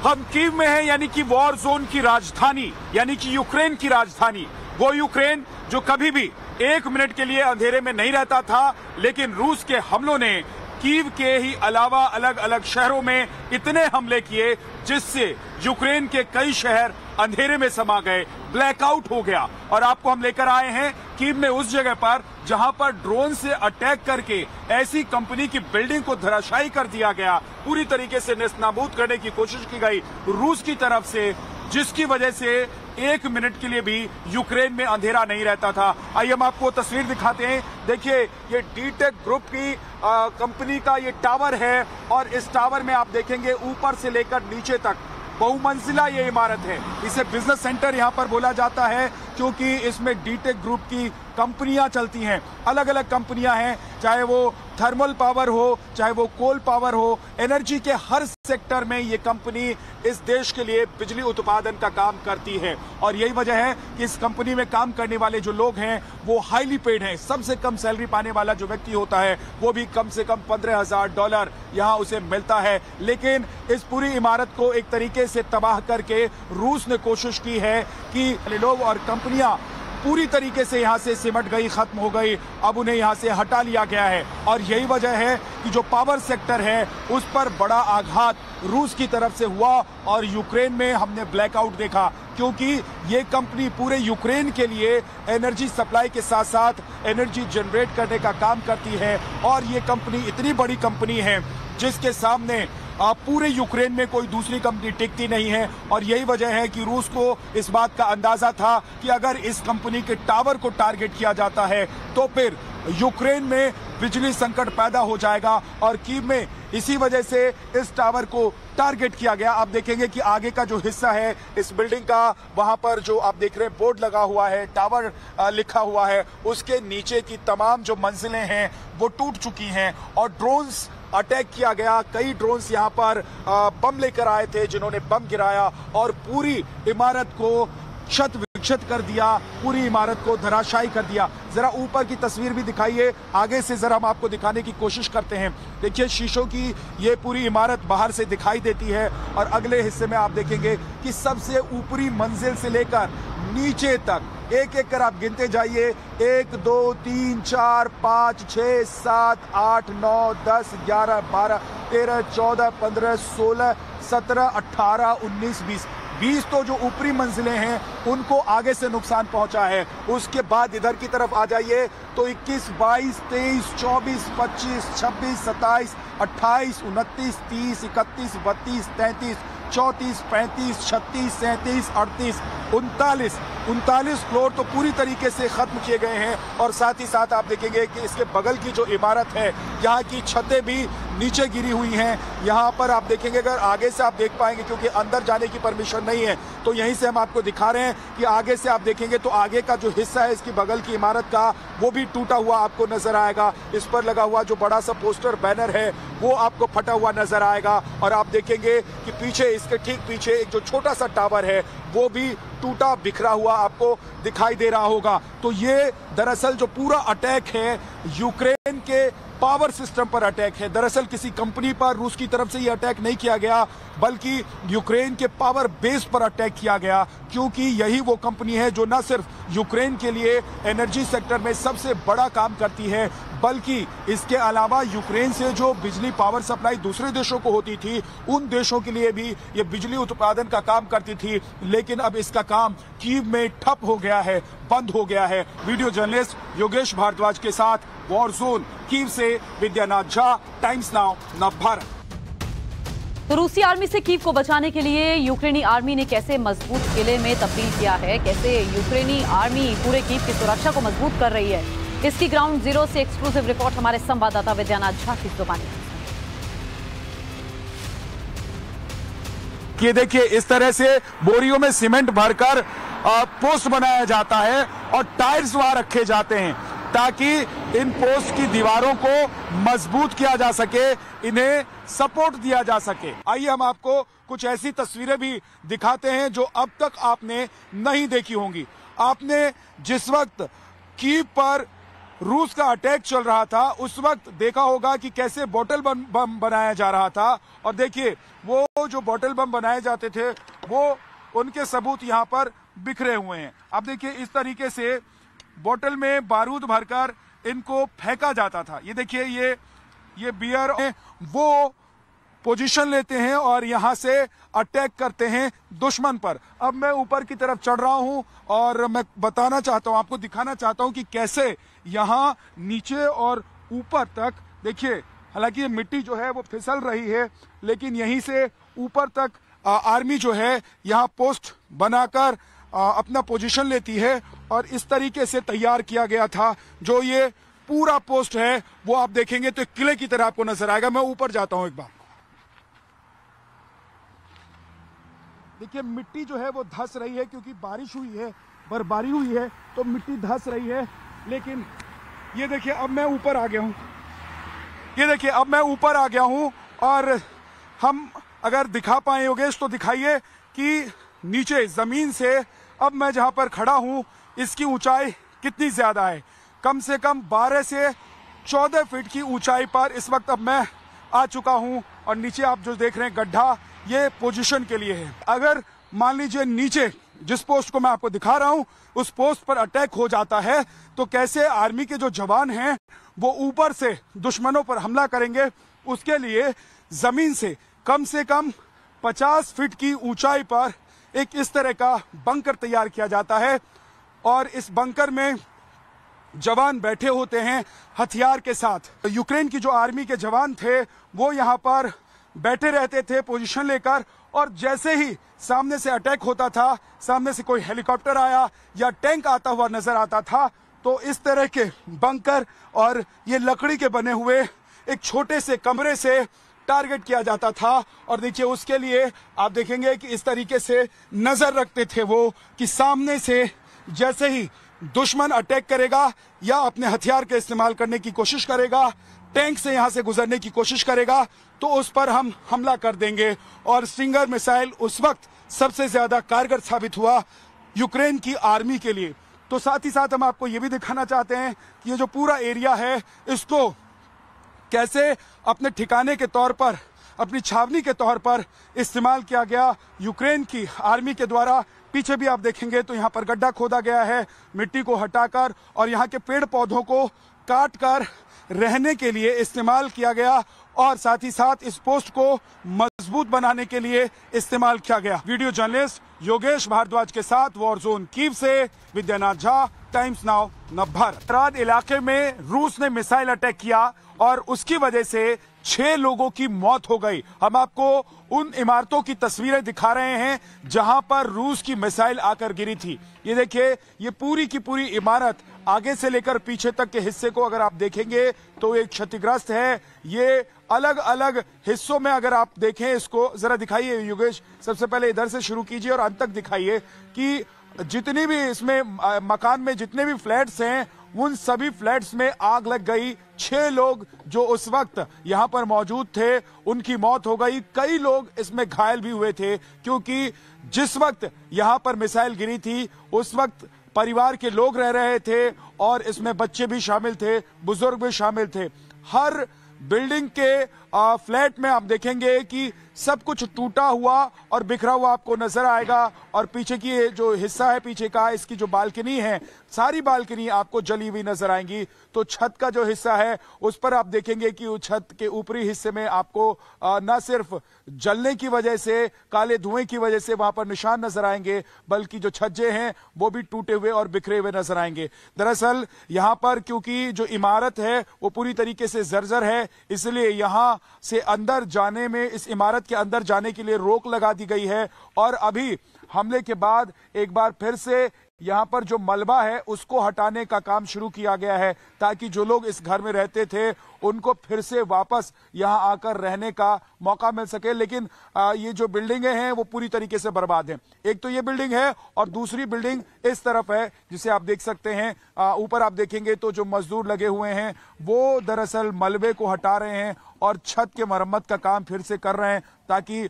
हम कीव में हैं, यानी कि वॉर जोन की राजधानी, यानी कि यूक्रेन की राजधानी। वो यूक्रेन जो कभी भी एक मिनट के लिए अंधेरे में नहीं रहता था, लेकिन रूस के हमलों ने कीव के ही अलावा अलग अलग शहरों में इतने हमले किए जिससे यूक्रेन के कई शहर अंधेरे में समा गए, ब्लैकआउट हो गया। और आपको हम लेकर आए हैं कीव में उस जगह पर जहां पर ड्रोन से अटैक करके ऐसी कंपनी की बिल्डिंग को धराशायी कर दिया गया, पूरी तरीके से नेस्तनाबूद करने की कोशिश की गई रूस की तरफ से, जिसकी वजह से एक मिनट के लिए भी यूक्रेन में अंधेरा नहीं रहता था। आइए हम आपको तस्वीर दिखाते हैं। देखिए, ये डीटेक ग्रुप की कंपनी का ये टावर है और इस टावर में आप देखेंगे ऊपर से लेकर नीचे तक बहुमंजिला ये इमारत है। इसे बिजनेस सेंटर यहाँ पर बोला जाता है क्योंकि इसमें डीटेक ग्रुप की कंपनियां चलती हैं, अलग अलग कंपनियां हैं, चाहे वो थर्मल पावर हो, चाहे वो कोल पावर हो, एनर्जी के हर सेक्टर में ये कंपनी इस देश के लिए बिजली उत्पादन का काम करती है। और यही वजह है कि इस कंपनी में काम करने वाले जो लोग हैं वो हाईली पेड हैं। सबसे कम सैलरी पाने वाला जो व्यक्ति होता है वो भी कम से कम $15,000 यहाँ उसे मिलता है। लेकिन इस पूरी इमारत को एक तरीके से तबाह करके रूस ने कोशिश की है कि लोग और कंपनियां पूरी तरीके से यहां से सिमट गई, खत्म हो गई, अब उन्हें यहां से हटा लिया गया है। और यही वजह है कि जो पावर सेक्टर है उस पर बड़ा आघात रूस की तरफ से हुआ और यूक्रेन में हमने ब्लैकआउट देखा, क्योंकि ये कंपनी पूरे यूक्रेन के लिए एनर्जी सप्लाई के साथ साथ एनर्जी जनरेट करने का काम करती है। और ये कंपनी इतनी बड़ी कंपनी है जिसके सामने पूरे यूक्रेन में कोई दूसरी कंपनी टिकती नहीं है। और यही वजह है कि रूस को इस बात का अंदाजा था कि अगर इस कंपनी के टावर को टारगेट किया जाता है तो फिर यूक्रेन में बिजली संकट पैदा हो जाएगा। और कीव में इसी वजह से इस टावर को टारगेट किया गया। आप देखेंगे कि आगे का जो हिस्सा है इस बिल्डिंग का, वहां पर जो आप देख रहे हैं बोर्ड लगा हुआ है, टावर लिखा हुआ है, उसके नीचे की तमाम जो मंजिलें हैं वो टूट चुकी हैं और ड्रोन्स अटैक किया गया। कई ड्रोन्स यहां पर बम लेकर आए थे जिन्होंने बम गिराया और पूरी इमारत को क्षत विक्षत कर दिया, पूरी इमारत को धराशायी कर दिया। जरा ऊपर की तस्वीर भी दिखाइए, आगे से जरा हम आपको दिखाने की कोशिश करते हैं। देखिए, शीशों की ये पूरी इमारत बाहर से दिखाई देती है और अगले हिस्से में आप देखेंगे कि सबसे ऊपरी मंजिल से लेकर नीचे तक एक एक कर आप गिनते जाइए, 1 2 3 4 5 6 7 8 9 10 11 12 13 14 15 16 17 18 19 20 तो जो ऊपरी मंजिलें हैं उनको आगे से नुकसान पहुंचा है। उसके बाद इधर की तरफ आ जाइए तो 21 22 23 24 25 26 27 28 29 30 31 32 33 34 35 36 37 38 39 फ्लोर तो पूरी तरीके से खत्म किए गए हैं। और साथ ही साथ आप देखेंगे कि इसके बगल की जो इमारत है यहाँ की छतें भी नीचे गिरी हुई हैं। यहाँ पर आप देखेंगे, अगर आगे से आप देख पाएंगे क्योंकि अंदर जाने की परमिशन नहीं है तो यहीं से हम आपको दिखा रहे हैं कि आगे से आप देखेंगे तो आगे का जो हिस्सा है इसकी बगल की इमारत का वो भी टूटा हुआ आपको नजर आएगा। इस पर लगा हुआ जो बड़ा सा पोस्टर बैनर है वो आपको फटा हुआ नजर आएगा। और आप देखेंगे कि पीछे, इसके ठीक पीछे एक जो छोटा सा टावर है वो भी टूटा बिखरा हुआ आपको दिखाई दे रहा होगा। तो ये दरअसल जो पूरा अटैक है यूक्रेन के पावर सिस्टम पर अटैक है। दरअसल किसी कंपनी पर रूस की तरफ से ये अटैक नहीं किया गया बल्कि यूक्रेन के पावर बेस पर अटैक किया गया, क्योंकि यही वो कंपनी है जो न सिर्फ यूक्रेन के लिए एनर्जी सेक्टर में सबसे बड़ा काम करती है बल्कि इसके अलावा यूक्रेन से जो बिजली पावर सप्लाई दूसरे देशों को होती थी उन देशों के लिए भी ये बिजली उत्पादन का काम करती थी। लेकिन अब इसका काम कीव में ठप हो गया है, बंद हो गया है। वीडियो जर्नलिस्ट योगेश भारद्वाज के साथ वॉर जोन कीव से विद्यानाथ झा, टाइम्स नाउ नवभारत। तो रूसी आर्मी से कीव को बचाने के लिए यूक्रेनी आर्मी ने कैसे मजबूत किले में तब्दील किया है, कैसे यूक्रेनी आर्मी पूरे कीव की सुरक्षा को मजबूत कर रही है, इसकी ग्राउंड जीरो से एक्सक्लूसिव रिपोर्ट हमारे संवाददाता विद्यानाथ झा की जुबानी। ये देखिए, इस तरह से बोरियों में सीमेंट भरकर पोस्ट बनाया जाता है और टायर्स वहां रखे जाते हैं ताकि इन पोस्ट की दीवारों को मजबूत किया जा सके, इन्हें सपोर्ट दिया जा सके। आइए हम आपको कुछ ऐसी तस्वीरें भी दिखाते हैं जो अब तक आपने नहीं देखी होंगी। आपने जिस वक्त कीव पर रूस का अटैक चल रहा था उस वक्त देखा होगा कि कैसे बॉटल बम बनाया जा रहा था। और देखिए वो जो बॉटल बम बनाए जाते थे वो उनके सबूत यहाँ पर बिखरे हुए हैं। अब देखिए इस तरीके से बोतल में बारूद भरकर इनको फेंका जाता था। ये देखिए ये बियर वो पोजीशन लेते हैं और यहां से अटैक करते हैं दुश्मन पर। अब मैं ऊपर की तरफ चढ़ रहा हूं और मैं बताना चाहता हूं, आपको दिखाना चाहता हूं कि कैसे यहां नीचे और ऊपर तक देखिए, हालांकि ये मिट्टी जो है वो फिसल रही है लेकिन यहीं से ऊपर तक आर्मी जो है यहां पोस्ट बनाकर अपना पोजीशन लेती है। और इस तरीके से तैयार किया गया था। जो ये पूरा पोस्ट है वो आप देखेंगे तो किले की तरह आपको नजर आएगा। मैं ऊपर जाता हूं एक बार। देखिए मिट्टी जो है वो धंस रही है क्योंकि बारिश हुई है, बर्फबारी हुई है तो मिट्टी धंस रही है। लेकिन ये देखिए अब मैं ऊपर आ गया हूं। ये देखिए अब मैं ऊपर आ गया हूं और हम अगर दिखा पाए योगेश तो दिखाइए कि नीचे जमीन से अब मैं जहां पर खड़ा हूं इसकी ऊंचाई कितनी ज्यादा है। कम से कम 12 से 14 फीट की ऊंचाई पर इस वक्त अब मैं आ चुका हूं। और नीचे आप जो देख रहे हैं गड्ढा, ये पोजीशन के लिए है। अगर मान लीजिए नीचे जिस पोस्ट को मैं आपको दिखा रहा हूं उस पोस्ट पर अटैक हो जाता है तो कैसे आर्मी के जो जवान हैं वो ऊपर से दुश्मनों पर हमला करेंगे। उसके लिए जमीन से कम 50 फीट की ऊंचाई पर एक इस तरह का बंकर तैयार किया जाता है और इस बंकर में जवान बैठे होते हैं हथियार के साथ। यूक्रेन की जो आर्मी के जवान थे वो यहाँ पर बैठे रहते थे पोजीशन लेकर, और जैसे ही सामने से अटैक होता था, सामने से कोई हेलीकॉप्टर आया या टैंक आता हुआ नजर आता था तो इस तरह के बंकर और ये लकड़ी के बने हुए एक छोटे से कमरे से टारगेट किया जाता था। और देखिए उसके लिए आप देखेंगे कि इस तरीके से नजर रखते थे वो कि सामने से जैसे ही दुश्मन अटैक करेगा या अपने हथियार के इस्तेमाल करने की कोशिश करेगा, टैंक से यहां से गुजरने की कोशिश करेगा तो उस पर हम हमला कर देंगे। और स्टिंगर मिसाइल उस वक्त सबसे ज्यादा कारगर साबित हुआ यूक्रेन की आर्मी के लिए। तो साथ ही साथ हम आपको ये भी दिखाना चाहते हैं कि ये जो पूरा एरिया है इसको कैसे अपने ठिकाने के तौर पर, अपनी छावनी के तौर पर इस्तेमाल किया गया यूक्रेन की आर्मी के द्वारा। पीछे भी आप देखेंगे तो यहाँ पर गड्ढा खोदा गया है मिट्टी को हटाकर और यहाँ के पेड़ पौधों को काट कर रहने के लिए इस्तेमाल किया गया और साथ ही साथ इस पोस्ट को मजबूत बनाने के लिए इस्तेमाल किया गया। वीडियो जर्नलिस्ट योगेश भारद्वाज के साथ वॉर जोन कीव से विद्यानाथ झा, टाइम्स नाउ नवभारत। रात इलाके में रूस ने मिसाइल अटैक किया और उसकी वजह से 6 लोगों की मौत हो गई। हम आपको उन इमारतों की तस्वीरें दिखा रहे हैं जहां पर रूस की मिसाइल आकर गिरी थी। ये देखिए ये पूरी की पूरी इमारत आगे से लेकर पीछे तक के हिस्से को अगर आप देखेंगे तो एक क्षतिग्रस्त है। ये अलग अलग हिस्सों में अगर आप देखें, इसको जरा दिखाइए योगेश, सबसे पहले इधर से शुरू कीजिए और अंत तक दिखाइए कि जितनी भी इसमें मकान में जितने भी फ्लैट्स हैं उन सभी फ्लैट्स में आग लग गई। 6 लोग जो उस वक्त यहां पर मौजूद थे उनकी मौत हो गई। कई लोग इसमें घायल भी हुए थे क्योंकि जिस वक्त यहां पर मिसाइल गिरी थी उस वक्त परिवार के लोग रह रहे थे और इसमें बच्चे भी शामिल थे, बुजुर्ग भी शामिल थे। हर बिल्डिंग के फ्लैट में आप देखेंगे कि सब कुछ टूटा हुआ और बिखरा हुआ आपको नजर आएगा। और पीछे की जो हिस्सा है, पीछे का इसकी जो बालकनी है, सारी बालकनी आपको जली हुई नजर आएंगी। तो छत का जो हिस्सा है उस पर आप देखेंगे कि उस छत के ऊपरी हिस्से में आपको न सिर्फ जलने की वजह से, काले धुएं की वजह से वहां पर निशान नजर आएंगे, बल्कि जो छज्जे हैं वो भी टूटे हुए और बिखरे हुए नजर आएंगे। दरअसल यहां पर क्योंकि जो इमारत है वो पूरी तरीके से जर्जर है, इसलिए यहां से अंदर जाने में, इस इमारत के अंदर जाने के लिए रोक लगा दी गई है। और अभी हमले के बाद एक बार फिर से यहां पर जो मलबा है उसको हटाने का काम शुरू किया गया है ताकि जो लोग इस घर में रहते थे उनको फिर से वापस यहां आकर रहने का मौका मिल सके। लेकिन ये जो बिल्डिंगें हैं वो पूरी तरीके से बर्बाद हैं। एक तो ये बिल्डिंग है और दूसरी बिल्डिंग इस तरफ है जिसे आप देख सकते हैं। ऊपर आप देखेंगे तो जो मजदूर लगे हुए हैं वो दरअसल मलबे को हटा रहे हैं और छत के मरम्मत का काम फिर से कर रहे हैं ताकि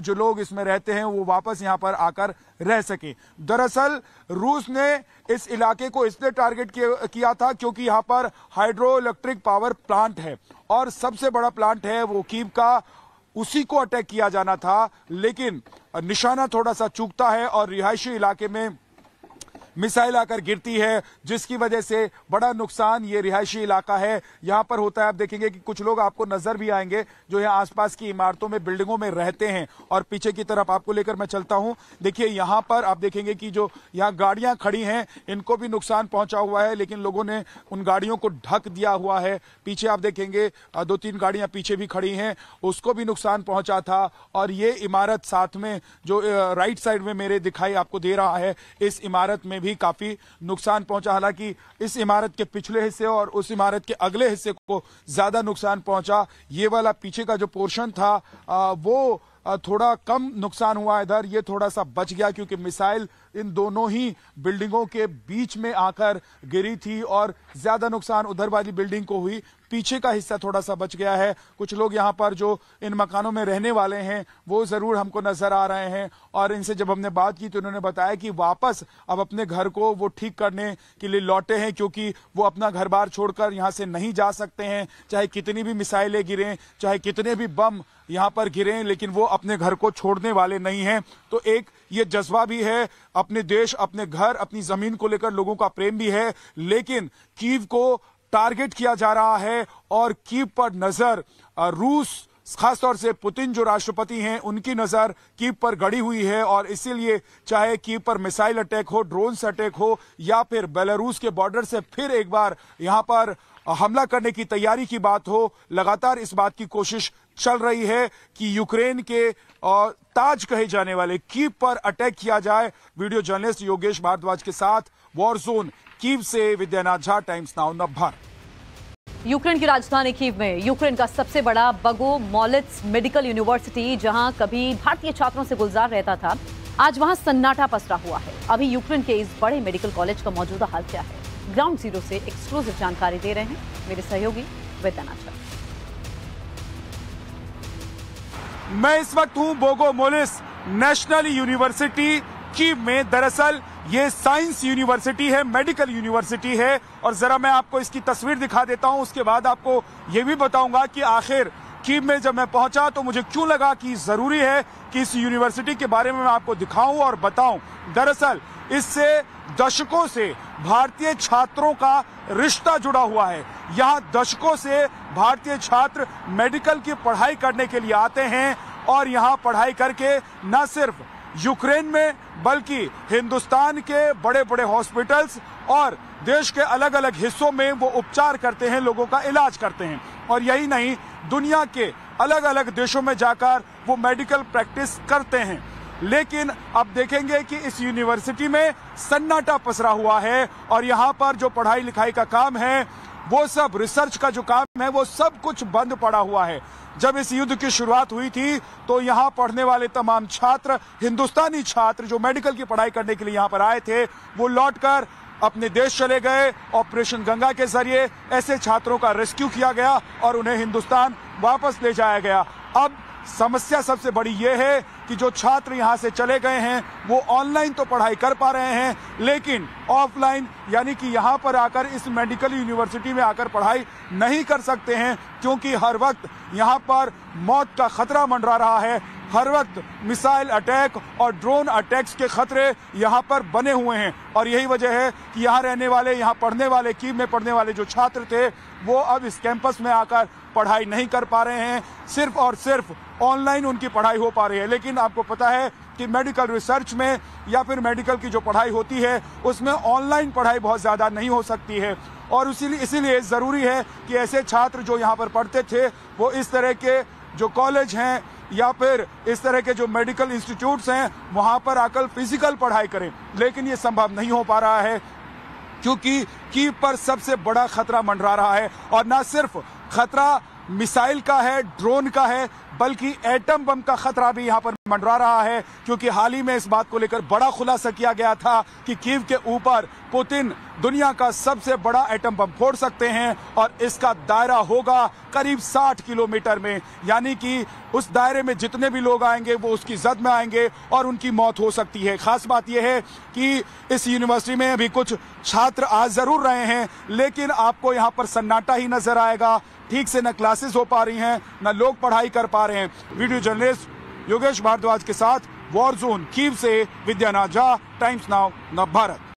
जो लोग इसमें रहते हैं वो वापस यहां पर आकर रह सके। दरअसल रूस ने इस इलाके को इसलिए टारगेट किया था क्योंकि यहां पर हाइड्रो इलेक्ट्रिक पावर प्लांट है और सबसे बड़ा प्लांट है वो कीव का, उसी को अटैक किया जाना था, लेकिन निशाना थोड़ा सा चूकता है और रिहायशी इलाके में मिसाइल आकर गिरती है, जिसकी वजह से बड़ा नुकसान ये रिहायशी इलाका है यहां पर होता है। आप देखेंगे कि कुछ लोग आपको नजर भी आएंगे जो यहाँ आसपास की इमारतों में, बिल्डिंगों में रहते हैं। और पीछे की तरफ आपको लेकर मैं चलता हूं। देखिए यहां पर आप देखेंगे कि जो यहाँ गाड़ियां खड़ी हैं इनको भी नुकसान पहुंचा हुआ है, लेकिन लोगों ने उन गाड़ियों को ढक दिया हुआ है। पीछे आप देखेंगे 2-3 गाड़ियां पीछे भी खड़ी हैं, उसको भी नुकसान पहुंचा था। और ये इमारत साथ में जो राइट साइड में मेरे दिखाई आपको दे रहा है, इस इमारत में भी काफी नुकसान पहुंचा। हालांकि इस इमारत के पिछले हिस्से और उस इमारत के अगले हिस्से को ज्यादा नुकसान पहुंचा। ये वाला पीछे का जो पोर्शन था वो थोड़ा कम नुकसान हुआ। इधर ये थोड़ा सा बच गया क्योंकि मिसाइल इन दोनों ही बिल्डिंगों के बीच में आकर गिरी थी और ज्यादा नुकसान उधर वाली बिल्डिंग को हुई। पीछे का हिस्सा थोड़ा सा बच गया है। कुछ लोग यहाँ पर जो इन मकानों में रहने वाले हैं वो जरूर हमको नजर आ रहे हैं और इनसे जब हमने बात की तो उन्होंने बताया कि वापस अब अपने घर को वो ठीक करने के लिए लौटे हैं क्योंकि वो अपना घर बार छोड़कर यहाँ से नहीं जा सकते हैं। चाहे कितनी भी मिसाइलें गिरें, चाहे कितने भी बम यहाँ पर गिरें, लेकिन वो अपने घर को छोड़ने वाले नहीं हैं। तो एक ये जज्बा भी है, अपने देश, अपने घर, अपनी जमीन को लेकर लोगों का प्रेम भी है, लेकिन कीव को टारगेट किया जा रहा है और कीव पर नजर रूस, खासतौर से पुतिन जो राष्ट्रपति हैं उनकी नजर कीव पर गड़ी हुई है। और इसीलिए चाहे कीव पर मिसाइल अटैक हो, ड्रोन से अटैक हो या फिर बेलारूस के बॉर्डर से फिर एक बार यहां पर हमला करने की तैयारी की बात हो, लगातार इस बात की कोशिश चल रही है कि यूक्रेन के ताज कहे जाने वाले कीव पर अटैक किया जाए। वीडियो जर्नलिस्ट योगेश भारद्वाज के साथ वॉर जोन कीव से Vidyanath Jha, times now Navbharat. Ukraine की राजधानी कीव में यूक्रेन का सबसे बड़ा बगोमोलित्स मेडिकल यूनिवर्सिटी, जहां कभी भारतीय छात्रों से गुलजार रहता था, आज वहां सन्नाटा पसरा हुआ है। अभी यूक्रेन के इस बड़े मेडिकल कॉलेज का मौजूदा हाल क्या है, ग्राउंड जीरो से एक्सक्लूसिव जानकारी दे रहे हैं मेरे सहयोगी विद्यानाथ झा। मैं इस वक्त हूं बोगोमोलिस नेशनल यूनिवर्सिटी कीव में। दरअसल ये साइंस यूनिवर्सिटी है, मेडिकल यूनिवर्सिटी है। और जरा मैं आपको इसकी तस्वीर दिखा देता हूं, उसके बाद आपको ये भी बताऊंगा कि आखिर कीव में जब मैं पहुंचा तो मुझे क्यों लगा कि जरूरी है कि इस यूनिवर्सिटी के बारे में मैं आपको दिखाऊं और बताऊं। दरअसल इससे दशकों से भारतीय छात्रों का रिश्ता जुड़ा हुआ है। यहाँ दशकों से भारतीय छात्र मेडिकल की पढ़ाई करने के लिए आते हैं और यहाँ पढ़ाई करके न सिर्फ यूक्रेन में बल्कि हिंदुस्तान के बड़े बड़े हॉस्पिटल्स और देश के अलग अलग हिस्सों में वो उपचार करते हैं, लोगों का इलाज करते हैं। और यही नहीं, दुनिया के अलग अलग देशों में जाकर वो मेडिकल प्रैक्टिस करते हैं। लेकिन अब देखेंगे कि इस यूनिवर्सिटी में सन्नाटा पसरा हुआ है और यहाँ पर जो पढ़ाई लिखाई का काम है, वो सब रिसर्च का जो काम है, वो सब कुछ बंद पड़ा हुआ है। जब इस युद्ध की शुरुआत हुई थी तो यहाँ पढ़ने वाले तमाम छात्र, हिंदुस्तानी छात्र जो मेडिकल की पढ़ाई करने के लिए यहाँ पर आए थे, वो लौटकर अपने देश चले गए। ऑपरेशन गंगा के जरिए ऐसे छात्रों का रेस्क्यू किया गया और उन्हें हिंदुस्तान वापस ले जाया गया। अब समस्या सबसे बड़ी यह है कि जो छात्र यहाँ से चले गए हैं वो ऑनलाइन तो पढ़ाई कर पा रहे हैं, लेकिन ऑफलाइन यानी कि यहाँ पर आकर इस मेडिकल यूनिवर्सिटी में आकर पढ़ाई नहीं कर सकते हैं, क्योंकि हर वक्त यहाँ पर मौत का खतरा मंडरा रहा है। हर वक्त मिसाइल अटैक और ड्रोन अटैक्स के खतरे यहाँ पर बने हुए हैं। और यही वजह है कि यहाँ रहने वाले, यहाँ पढ़ने वाले, कीव में पढ़ने वाले जो छात्र थे वो अब इस कैंपस में आकर पढ़ाई नहीं कर पा रहे हैं। सिर्फ और सिर्फ ऑनलाइन उनकी पढ़ाई हो पा रही है। लेकिन आपको पता है कि मेडिकल रिसर्च में या फिर मेडिकल की जो पढ़ाई होती है उसमें ऑनलाइन पढ़ाई बहुत ज़्यादा नहीं हो सकती है। और इसीलिए ज़रूरी है कि ऐसे छात्र जो यहाँ पर पढ़ते थे वो इस तरह के जो कॉलेज हैं या फिर इस तरह के जो मेडिकल इंस्टीट्यूट्स हैं वहाँ पर आकर फिजिकल पढ़ाई करें। लेकिन ये संभव नहीं हो पा रहा है क्योंकि कीव पर सबसे बड़ा खतरा मंडरा रहा है। और न सिर्फ खतरा मिसाइल का है, ड्रोन का है, बल्कि एटम बम का खतरा भी यहाँ पर मंडरा रहा है। क्योंकि हाल ही में इस बात को लेकर बड़ा खुलासा किया गया था कि कीव के ऊपर पुतिन दुनिया का सबसे बड़ा एटम बम फोड़ सकते हैं और इसका दायरा होगा करीब 60 किलोमीटर में, यानी कि उस दायरे में जितने भी लोग आएंगे वो उसकी जद में आएंगे और उनकी मौत हो सकती है। खास बात यह है कि इस यूनिवर्सिटी में अभी कुछ छात्र आ जरूर रहे हैं, लेकिन आपको यहाँ पर सन्नाटा ही नजर आएगा। ठीक से न क्लासेस हो पा रही हैं, न लोग पढ़ाई कर पा रहे हैं। वीडियो जर्नलिस्ट योगेश भारद्वाज के साथ वॉर जोन कीव से विद्यानाथ झा, टाइम्स नाउ नव भारत।